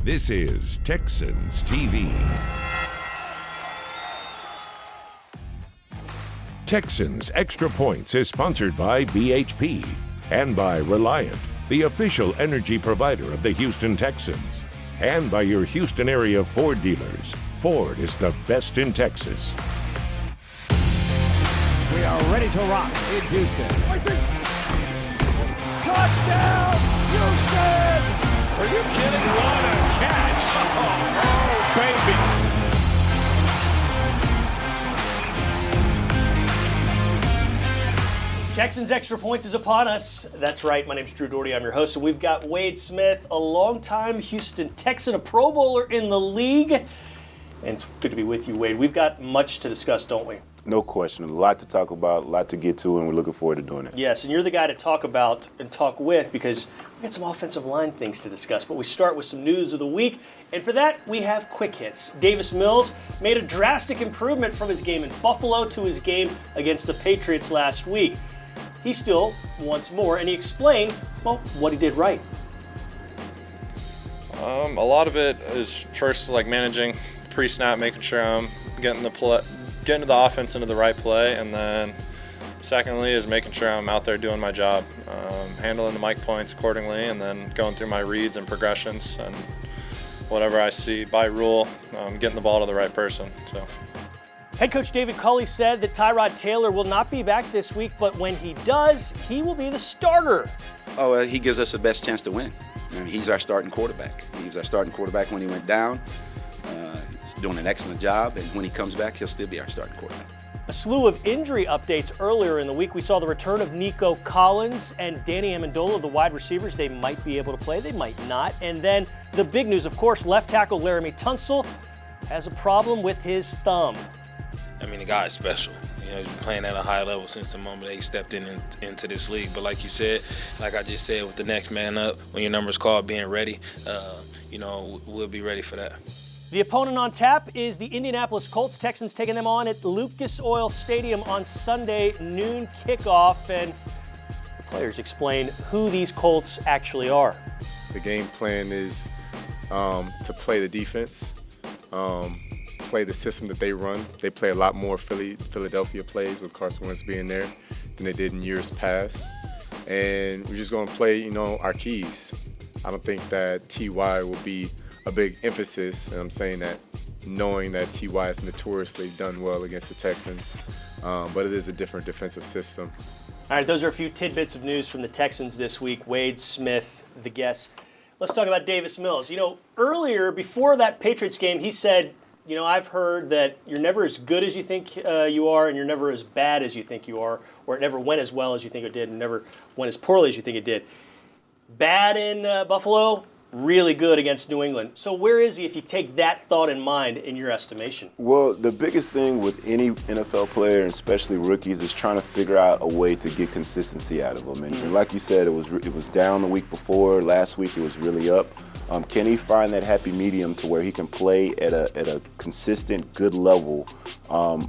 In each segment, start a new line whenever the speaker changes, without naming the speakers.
This is Texans TV. Texans Extra Points is sponsored by BHP and by Reliant, the official energy provider of the Houston Texans, and by your Houston area Ford dealers. Ford is the best in Texas.
We are ready to rock in Houston. Touchdown, Houston!
Are you kidding? What a catch! Oh, baby!
Texans Extra Points is upon us. That's right, my name's Drew Doherty, I'm your host, and we've got Wade Smith, a longtime Houston Texan, a Pro Bowler in the league. And it's good to be with you, Wade. We've got much to discuss, don't we?
No question. A lot to talk about, a lot to get to, and we're looking forward to doing it.
Yes, and you're the guy to talk about and talk with because we've got some offensive line things to discuss. But we start with some news of the week. And for that, we have quick hits. Davis Mills made a drastic improvement from his game in Buffalo to his game against the Patriots last week. He still wants more, and he explained, well, what he did right.
A lot of it is first like managing pre-snap, making sure I'm getting the offense into the right play, and then secondly is making sure I'm out there doing my job, handling the mic points accordingly, and then going through my reads and progressions and whatever I see by rule, getting the ball to the right person. So.
Head coach David Culley said that Tyrod Taylor will not be back this week, but when he does, he will be the starter.
He gives us the best chance to win. I mean, he's our starting quarterback. He was our starting quarterback when he went down. He's doing an excellent job, and when he comes back, he'll still be our starting quarterback.
A slew of injury updates earlier in the week. We saw the return of Nico Collins and Danny Amendola, the wide receivers. They might be able to play, they might not. And then the big news, of course, left tackle Laramie Tunsil has a problem with his thumb.
I mean, the guy is special. You know, he's been playing at a high level since the moment that he stepped into this league. But like you said, like I just said, with the next man up, when your number's called, being ready, we'll be ready for that.
The opponent on tap is the Indianapolis Colts. Texans taking them on at Lucas Oil Stadium on Sunday, noon kickoff. And the players explain who these Colts actually are.
The game plan is to play the defense. Play the system that they run. They play a lot more Philadelphia plays with Carson Wentz being there than they did in years past. And we're just going to play, our keys. I don't think that T.Y. will be a big emphasis, and I'm saying that knowing that T.Y. has notoriously done well against the Texans, but it is a different defensive system.
All right, those are a few tidbits of news from the Texans this week. Wade Smith, the guest. Let's talk about Davis Mills. Earlier, before that Patriots game, he said, I've heard that you're never as good as you think you are, and you're never as bad as you think you are, or it never went as well as you think it did, and never went as poorly as you think it did. Bad in Buffalo, really good against New England. So where is he if you take that thought in mind in your estimation?
Well, the biggest thing with any NFL player, and especially rookies, is trying to figure out a way to get consistency out of them. And like you said, it was down the week before. Last week it was really up. Can he find that happy medium to where he can play at a consistent, good level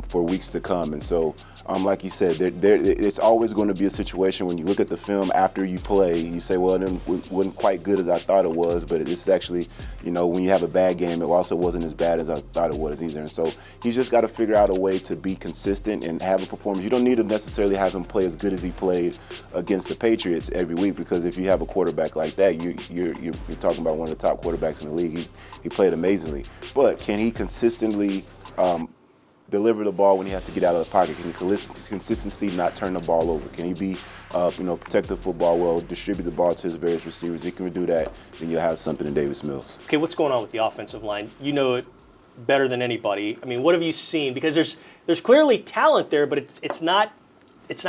for weeks to come? And so, like you said, it's always going to be a situation when you look at the film after you play, you say, well, it wasn't quite good as I thought it was, but it's actually, when you have a bad game, it also wasn't as bad as I thought it was either. And so he's just got to figure out a way to be consistent and have a performance. You don't need to necessarily have him play as good as he played against the Patriots every week, because if you have a quarterback like that, you're talking about one of the top quarterbacks in the league. He played amazingly. But can he consistently deliver the ball when he has to get out of the pocket? Can he consistency not turn the ball over? Can he be, protect the football well, distribute the ball to his various receivers? He can do that, then you'll have something in Davis Mills.
Okay, what's going on with the offensive line? You know it better than anybody. I mean, what have you seen? Because there's clearly talent there, but it's not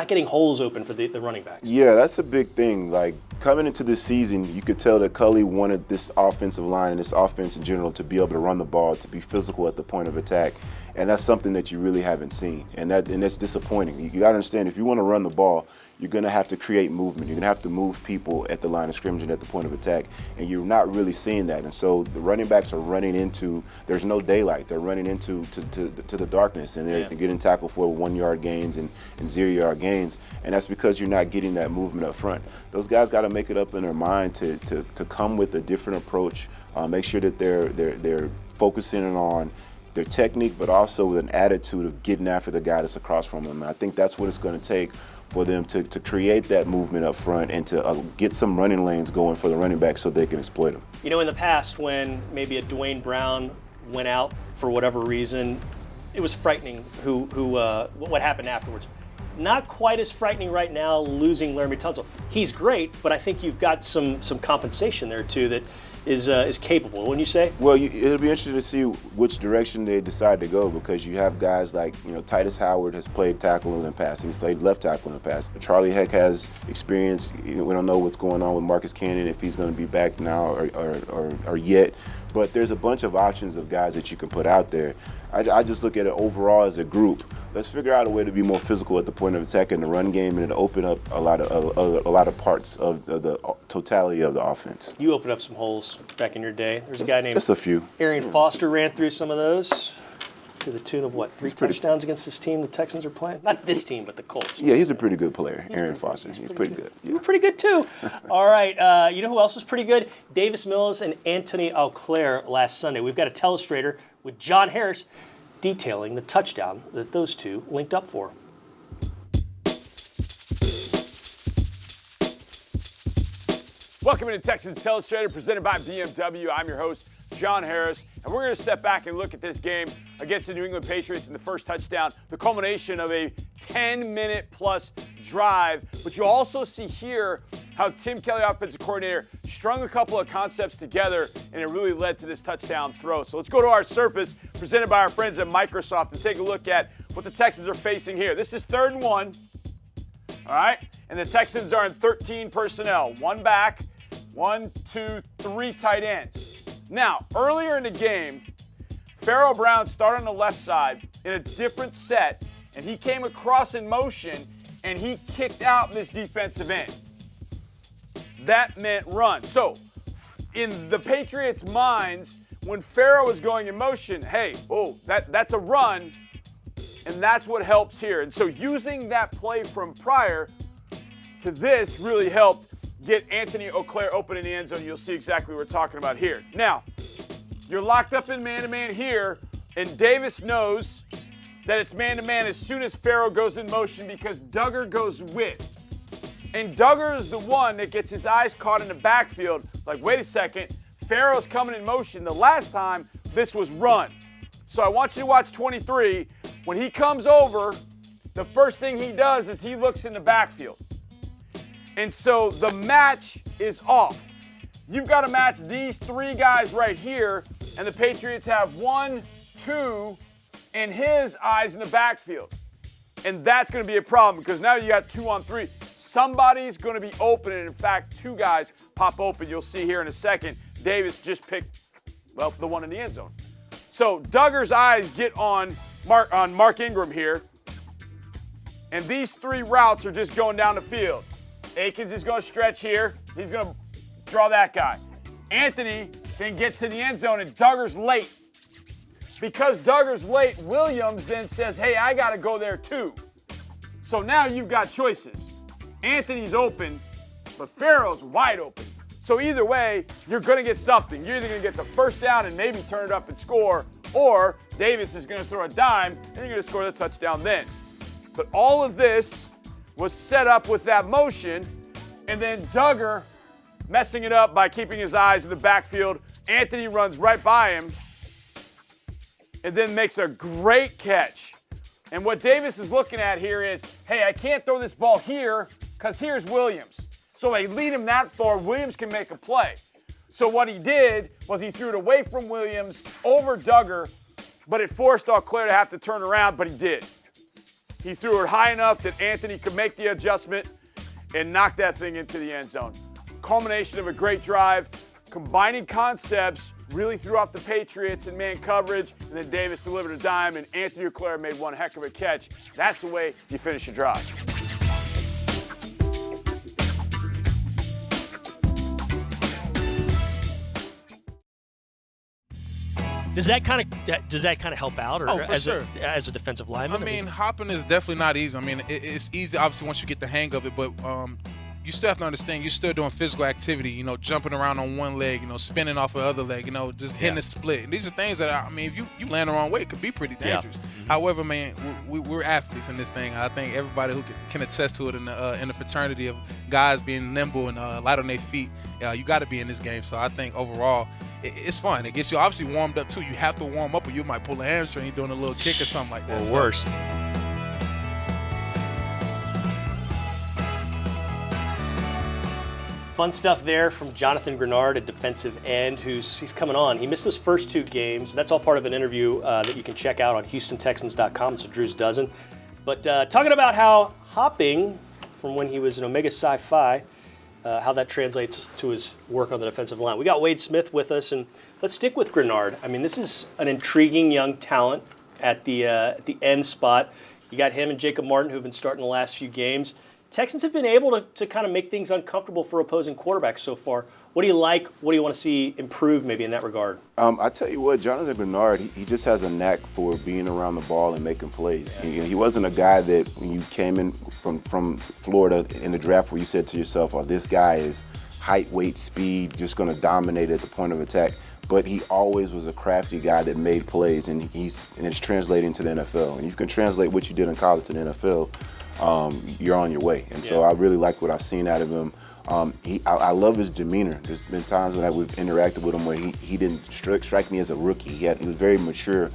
getting holes open for the running backs.
Yeah, that's a big thing. Like, coming into this season, you could tell that Culley wanted this offensive line and this offense in general to be able to run the ball, to be physical at the point of attack. And that's something that you really haven't seen. And that's disappointing. You got to understand, if you want to run the ball, you're going to have to create movement. You're going to have to move people at the line of scrimmage and at the point of attack, and you're not really seeing that. And so the running backs are running into, there's no daylight. They're running into to the darkness, and they're getting tackled for 1 yard gains and 0 yard gains, and that's because you're not getting that movement up front. Those guys got to make it up in their mind to come with a different approach, make sure that they're focusing on their technique, but also with an attitude of getting after the guy that's across from them. And I think that's what it's going to take for them to create that movement up front and to get some running lanes going for the running back so they can exploit them.
You know, in the past, when maybe a Dwayne Brown went out for whatever reason, it was frightening what happened afterwards. Not quite as frightening right now losing Laremy Tunsil. He's great, but I think you've got some compensation there too that is capable, wouldn't you say?
Well, it'll be interesting to see which direction they decide to go, because you have guys like, Titus Howard has played tackle in the past. He's played left tackle in the past. Charlie Heck has experience. We don't know what's going on with Marcus Cannon, if he's going to be back now or yet. But there's a bunch of options of guys that you can put out there. I just look at it overall as a group. Let's figure out a way to be more physical at the point of attack in the run game, and to open up a lot of parts of the totality of the offense.
You opened up some holes back in your day. There's a guy named
Just a few.
Arian Foster ran through some of those to the tune of what, 3 touchdowns against this team the Texans are playing? Not this team, but the Colts.
Yeah, he's a pretty good player, Arian Foster. He's pretty good.
You were pretty good too. All right, you know who else was pretty good? Davis Mills and Anthony Auclair last Sunday. We've got a telestrator with John Harris detailing the touchdown that those two linked up for.
Welcome to Texans Telestrator, presented by BMW. I'm your host, John Harris, and we're going to step back and look at this game against the New England Patriots in the first touchdown, the culmination of a 10-minute plus drive. But you also see here how Tim Kelly, offensive coordinator, strung a couple of concepts together, and it really led to this touchdown throw. So let's go to our surface, presented by our friends at Microsoft, and take a look at what the Texans are facing here. This is 3rd and 1, all right? And the Texans are in 13 personnel, 1 back, 1, 2, 3 tight ends. Now, earlier in the game, Pharaoh Brown started on the left side in a different set, and he came across in motion, and he kicked out this defensive end. That meant run. So, in the Patriots' minds, when Pharaoh was going in motion, that's a run, and that's what helps here. And so using that play from prior to this really helped get Anthony Auclair open in the end zone. You'll see exactly what we're talking about here. Now, you're locked up in man-to-man here, and Davis knows that it's man-to-man as soon as Pharaoh goes in motion, because Duggar goes with. And Duggar is the one that gets his eyes caught in the backfield. Like, wait a second, Pharaoh's coming in motion. The last time, this was run. So I want you to watch 23. When he comes over, the first thing he does is he looks in the backfield. And so the match is off. You've got to match these 3 guys right here, and the Patriots have 1, 2, and his eyes in the backfield. And that's going to be a problem, because now you got 2 on 3. Somebody's going to be open, and in fact, 2 guys pop open. You'll see here in a second. Davis just picked, the one in the end zone. So Duggar's eyes get on Mark Ingram here, and these 3 routes are just going down the field. Akins is going to stretch here. He's going to draw that guy. Anthony then gets to the end zone, and Duggar's late. Because Duggar's late, Williams then says, hey, I got to go there too. So now you've got choices. Anthony's open, but Pharaoh's wide open. So either way, you're going to get something. You're either going to get the first down and maybe turn it up and score, or Davis is going to throw a dime, and you're going to score the touchdown then. But all of this was set up with that motion, and then Duggar messing it up by keeping his eyes in the backfield. Anthony runs right by him and then makes a great catch. And what Davis is looking at here is, hey, I can't throw this ball here because here's Williams. So they lead him that far, Williams can make a play. So what he did was he threw it away from Williams over Duggar, but it forced Auclair to have to turn around, but he did. He threw it high enough that Anthony could make the adjustment and knock that thing into the end zone. Culmination of a great drive, combining concepts, really threw off the Patriots in man coverage, and then Davis delivered a dime, and Anthony Auclair made one heck of a catch. That's the way you finish a drive.
Does that kind of help out, or as a defensive lineman?
I mean, hopping is definitely not easy. I mean, it's easy obviously once you get the hang of it, but you still have to understand you're still doing physical activity. You know, jumping around on one leg, you know, spinning off the other leg, you know, just hitting a split. And these are things that I mean, if you land the wrong way, it could be pretty dangerous. However, man, we're athletes in this thing. I think everybody who can attest to it in the fraternity of guys being nimble and light on their feet. You got to be in this game. So I think overall, it's fun. It gets you obviously warmed up too. You have to warm up, or you might pull a hamstring doing a little kick or something like that.
Or worse. Fun stuff there from Jonathan Grenard, a defensive end he's coming on. He missed his first 2 games. That's all part of an interview that you can check out on HoustonTexans.com. So Drew's dozen. But talking about how hopping from when he was in Omega Psi Phi, how that translates to his work on the defensive line. We got Wade Smith with us, and let's stick with Grenard. I mean, this is an intriguing young talent at the end spot. You got him and Jacob Martin, who have been starting the last few games. Texans have been able to kind of make things uncomfortable for opposing quarterbacks so far. What do you like? What do you want to see improve maybe in that regard?
I tell you what, Jonathan Grenard, he just has a knack for being around the ball and making plays. Yeah. He wasn't a guy that when you came in from Florida in the draft where you said to yourself, oh, this guy is height, weight, speed, just going to dominate at the point of attack. But he always was a crafty guy that made plays, and it's translating to the NFL. And you can translate what you did in college to the NFL, you're on your way. And so I really like what I've seen out of him. I love his demeanor. There's been times when we've interacted with him where he didn't strike me as a rookie. He was very mature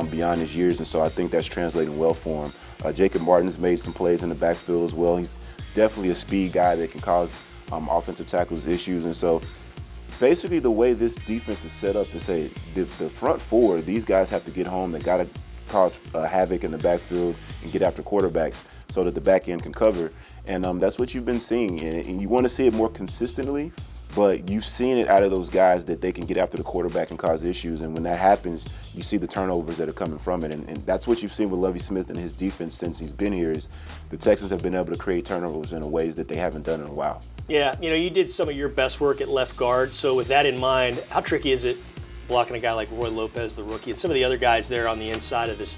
beyond his years, and so I think that's translating well for him. Jacob Martin's made some plays in the backfield as well. He's definitely a speed guy that can cause offensive tackles issues, and so basically the way this defense is set up to say the front four, these guys have to get home. They got to cause havoc in the backfield and get after quarterbacks so that the back end can cover. And that's what you've been seeing. And you want to see it more consistently, but you've seen it out of those guys that they can get after the quarterback and cause issues. And when that happens, you see the turnovers that are coming from it. And that's what you've seen with Lovie Smith and his defense since he's been here is the Texans have been able to create turnovers in ways that they haven't done in a while. Yeah,
you did some of your best work at left guard. So with that in mind, how tricky is it blocking a guy like Roy Lopez, the rookie, and some of the other guys there on the inside of this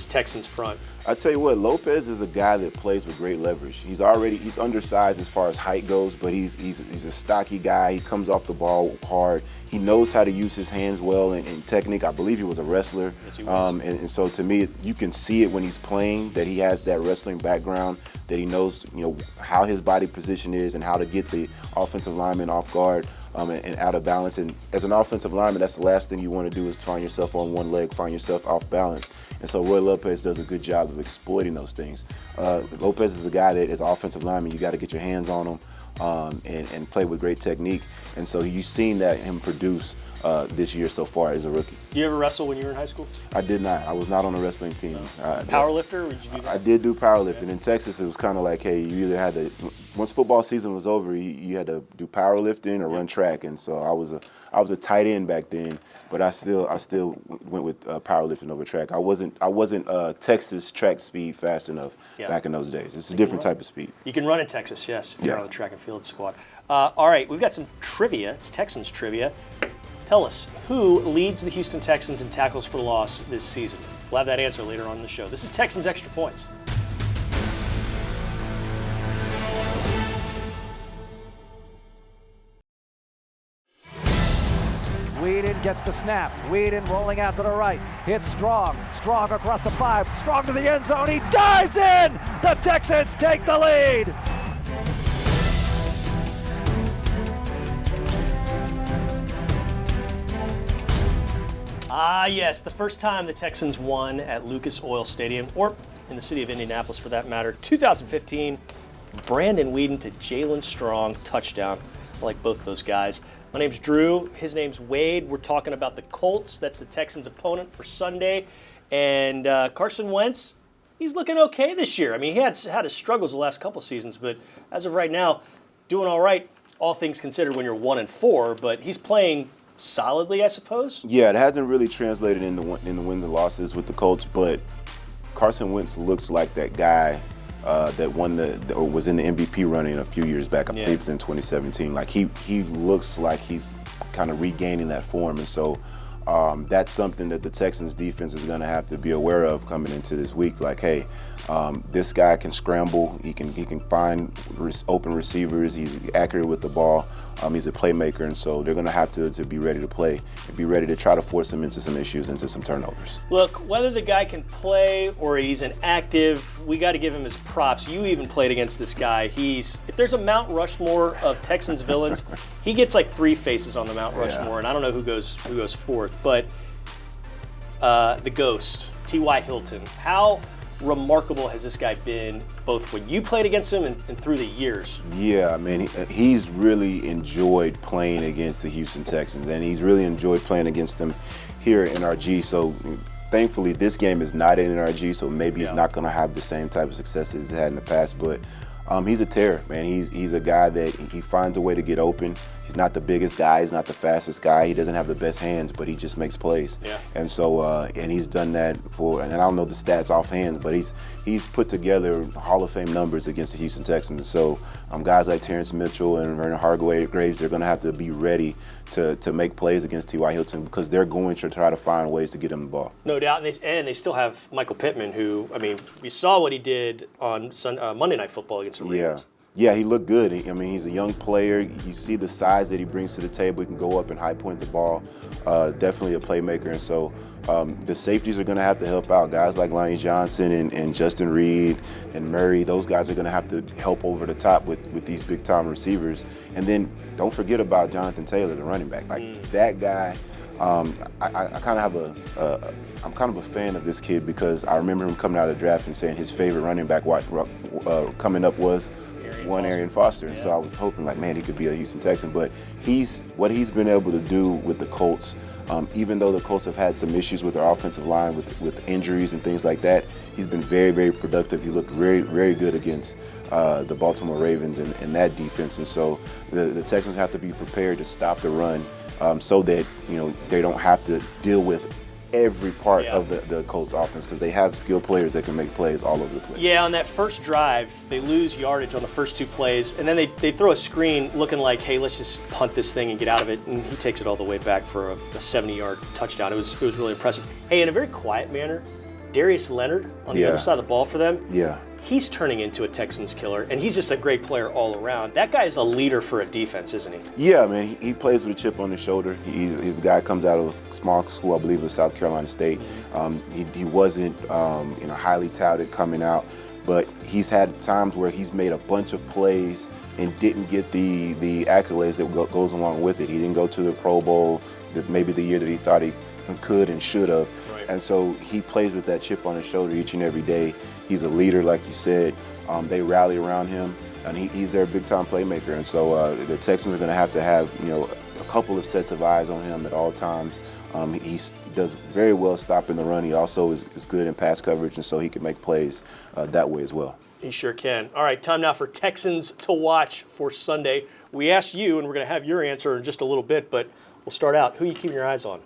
Texans front?
I tell you what, Lopez is a guy that plays with great leverage. He's undersized as far as height goes, but he's a stocky guy. He comes off the ball hard. He knows how to use his hands well and technique. I believe he was a wrestler.
Yes, he was.
And so to me, you can see it when he's playing that he has that wrestling background, that he knows how his body position is and how to get the offensive lineman off guard and out of balance. And as an offensive lineman, that's the last thing you want to do is find yourself on one leg, find yourself off balance. And so Roy Lopez does a good job of exploiting those things. Lopez is a guy that, as an offensive lineman, you got to get your hands on him and play with great technique. And so you've seen him produce this year so far as a rookie.
Did you ever wrestle when you were in high school?
I did not. I was not on a wrestling team.
Power lifter? Or did you do that?
I did do powerlifting. In Texas, it was kind of like, hey, you either had to, once football season was over, you had to do powerlifting or run track. And so I was a tight end back then, but I still went with powerlifting over track. I wasn't Texas track speed fast enough back in those days. It's a different type of speed.
You can run in Texas, yes, if you're on the track and field squad. All right, we've got some trivia. It's Texans trivia. Tell us, who leads the Houston Texans in tackles for loss this season? We'll have that answer later on in the show. This is Texans Extra Points.
Weeden gets the snap. Weeden rolling out to the right. Hits Strong. Strong across the 5. Strong to the end zone. He dives in! The Texans take the lead!
Yes, the first time the Texans won at Lucas Oil Stadium, or in the city of Indianapolis for that matter, 2015, Brandon Weeden to Jalen Strong, touchdown. I like both of those guys. My name's Drew, his name's Wade. We're talking about the Colts. That's the Texans' opponent for Sunday. And Carson Wentz, he's looking okay this year. I mean, he had his struggles the last couple seasons, but as of right now, doing all right, all things considered when you're 1-4, but he's playing solidly, I suppose?
Yeah, it hasn't really translated in the wins and losses with the Colts, but Carson Wentz looks like that guy that was in the MVP running a few years back. I believe it was in 2017. Like he looks like he's kind of regaining that form, and so that's something that the Texans defense is going to have to be aware of coming into this week. Like, hey, this guy can scramble. He can find open receivers. He's accurate with the ball. He's a playmaker, and so they're going to have to be ready to play and be ready to try to force him into some issues, into some turnovers.
Look, whether the guy can play or he's inactive, we got to give him his props. You even played against this guy. If there's a Mount Rushmore of Texans villains, he gets like 3 faces on the Mount Rushmore, and I don't know who goes fourth, but the Ghost, T.Y. Hilton. How remarkable has this guy been, both when you played against him and through the years?
Yeah, I mean, he's really enjoyed playing against the Houston Texans, and he's really enjoyed playing against them here at NRG. So thankfully, this game is not in NRG, so maybe he's not going to have the same type of success as he's had in the past. But he's a terror, man. He's a guy that he finds a way to get open. He's not the biggest guy. He's not the fastest guy. He doesn't have the best hands, but he just makes plays.
Yeah.
And so, and he's done that and I don't know the stats offhand, but he's put together Hall of Fame numbers against the Houston Texans. So guys like Terrence Mitchell and Vernon Hargreaves, they're going to have to be ready to make plays against T.Y. Hilton because they're going to try to find ways to get him the ball.
No doubt, and they still have Michael Pittman, who, I mean, we saw what he did on Monday Night Football against the Ravens.
Yeah, he looked good. I mean, he's a young player. You see the size that he brings to the table. He can go up and high point the ball. Definitely a playmaker. And so the safeties are going to have to help out. Guys like Lonnie Johnson and Justin Reed and Murray, those guys are going to have to help over the top with these big-time receivers. And then don't forget about Jonathan Taylor, the running back. Like that guy, I kind of have I'm kind of a fan of this kid because I remember him coming out of the draft and saying his favorite running back coming up was Arian Foster. And so I was hoping, like, man, he could be a Houston Texan. But what he's been able to do with the Colts, even though the Colts have had some issues with their offensive line with injuries and things like that, he's been very, very productive. He looked very, very good against the Baltimore Ravens and that defense. And so the Texans have to be prepared to stop the run so that, they don't have to deal with every part of the Colts offense because they have skilled players that can make plays all over the place.
Yeah, on that first drive, they lose yardage on the first 2 plays, and then they throw a screen looking like, hey, let's just punt this thing and get out of it, and he takes it all the way back for a 70-yard touchdown. It was really impressive. Hey, in a very quiet manner, Darius Leonard on the other side of the ball for them.
Yeah.
He's turning into a Texans killer, and he's just a great player all around. That guy is a leader for a defense, isn't he?
Yeah, man. He plays with a chip on his shoulder. He's a guy comes out of a small school, I believe it was South Carolina State. He wasn't highly touted coming out, but he's had times where he's made a bunch of plays and didn't get the accolades that goes along with it. He didn't go to the Pro Bowl maybe the year that he thought he could and should have. Right. And so he plays with that chip on his shoulder each and every day. He's a leader, like you said. They rally around him, and he's their big-time playmaker. And so the Texans are going to have a couple of sets of eyes on him at all times. He does very well stopping the run. He also is good in pass coverage, and so he can make plays that way as well.
He sure can. All right, time now for Texans to watch for Sunday. We asked you, and we're going to have your answer in just a little bit, but we'll start out. Who are you keeping your eyes on?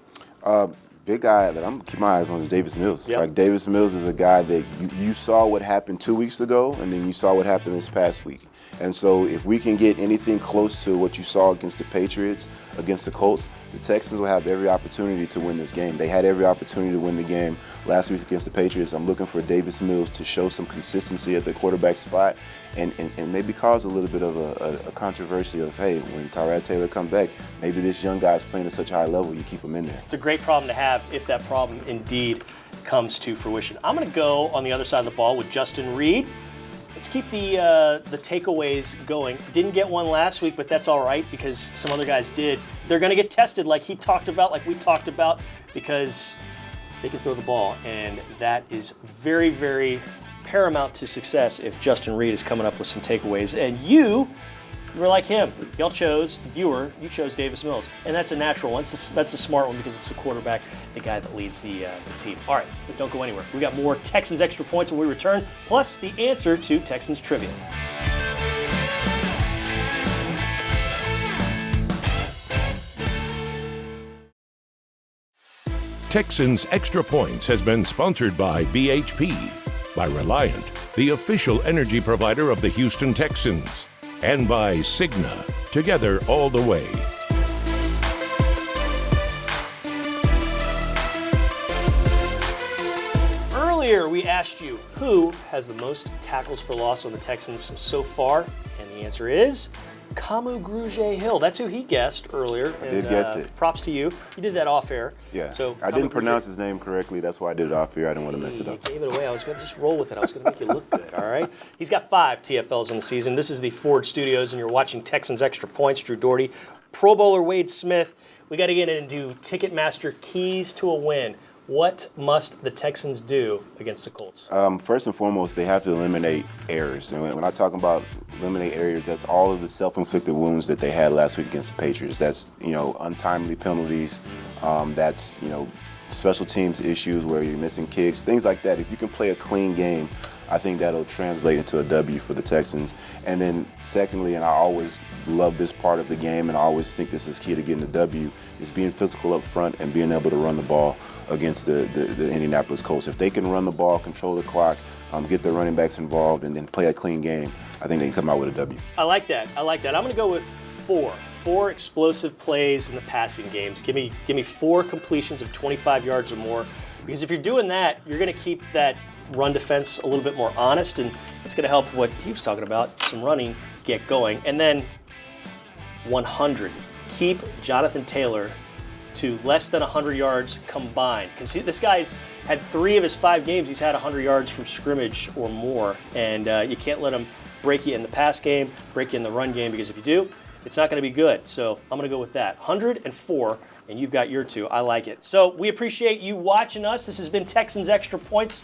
Big guy that I'm keeping my eyes on is Davis Mills.
Yep.
Like, Davis Mills is a guy that you saw what happened 2 weeks ago, and then you saw what happened this past week. And so if we can get anything close to what you saw against the Patriots, against the Colts, the Texans will have every opportunity to win this game. They had every opportunity to win the game last week against the Patriots. I'm looking for Davis Mills to show some consistency at the quarterback spot and maybe cause a little bit of a controversy of, hey, when Tyrod Taylor comes back, maybe this young guy's playing at such a high level, you keep him in there.
It's a great problem to have if that problem indeed comes to fruition. I'm going to go on the other side of the ball with Justin Reed. Let's keep the takeaways going. Didn't get one last week, but that's all right because some other guys did. They're going to get tested like we talked about, because they can throw the ball, and that is very, very paramount to success if Justin Reed is coming up with some takeaways. And you were like him. Y'all chose, the viewer, you chose Davis Mills. And that's a natural one. That's a smart one because it's the quarterback, the guy that leads the team. All right, don't go anywhere. We got more Texans extra points when we return, plus the answer to Texans trivia.
Texans Extra Points has been sponsored by BHP, by Reliant, the official energy provider of the Houston Texans, and by Cigna, together all the way.
Earlier, we asked you who has the most tackles for loss on the Texans so far, and the answer is Kamu Grugier-Hill. That's who he guessed earlier.
I did guess it.
Props to you. You did that off air.
Yeah.
So
I didn't pronounce his name correctly. That's why I did it off here. I didn't want to mess it up.
You gave it away. I was going to just roll with it. I was going to make you look good, all right? He's got 5 TFLs in the season. This is the Ford Studios, and you're watching Texans Extra Points. Drew Doherty, Pro Bowler Wade Smith. We got to get into Ticketmaster keys to a win. What must the Texans do against the Colts?
First and foremost, they have to eliminate errors. And when I talk about eliminate errors, that's all of the self-inflicted wounds that they had last week against the Patriots. That's, untimely penalties. That's, special teams issues where you're missing kicks, things like that. If you can play a clean game, I think that'll translate into a W for the Texans. And then secondly, and I always love this part of the game, and I always think this is key to getting the W, is being physical up front and being able to run the ball against the Indianapolis Colts. If they can run the ball, control the clock, get their running backs involved, and then play a clean game, I think they can come out with a W.
I like that. I'm going to go with 4. 4 explosive plays in the passing games. Give me 4 completions of 25 yards or more. Because if you're doing that, you're going to keep that run defense a little bit more honest, and it's going to help what he was talking about, some running, get going. And then 100. Keep Jonathan Taylor to less than 100 yards combined. Because this guy's had 3 of his 5 games, he's had 100 yards from scrimmage or more. And you can't let him break you in the pass game, break you in the run game, because if you do, it's not going to be good. So I'm going to go with that. 104, and you've got your 2. I like it. So we appreciate you watching us. This has been Texans Extra Points.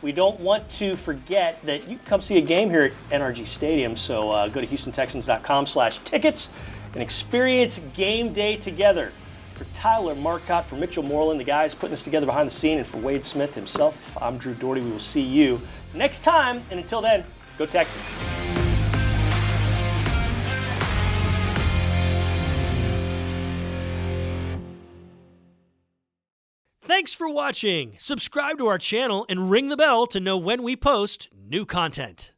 We don't want to forget that you can come see a game here at NRG Stadium. So go to HoustonTexans.com/tickets and experience game day together. For Tyler Marcotte, for Mitchell Moreland, the guys putting this together behind the scene, and for Wade Smith himself, I'm Drew Doherty. We will see you next time. And until then, go Texans.
Thanks for watching. Subscribe to our channel and ring the bell to know when we post new content.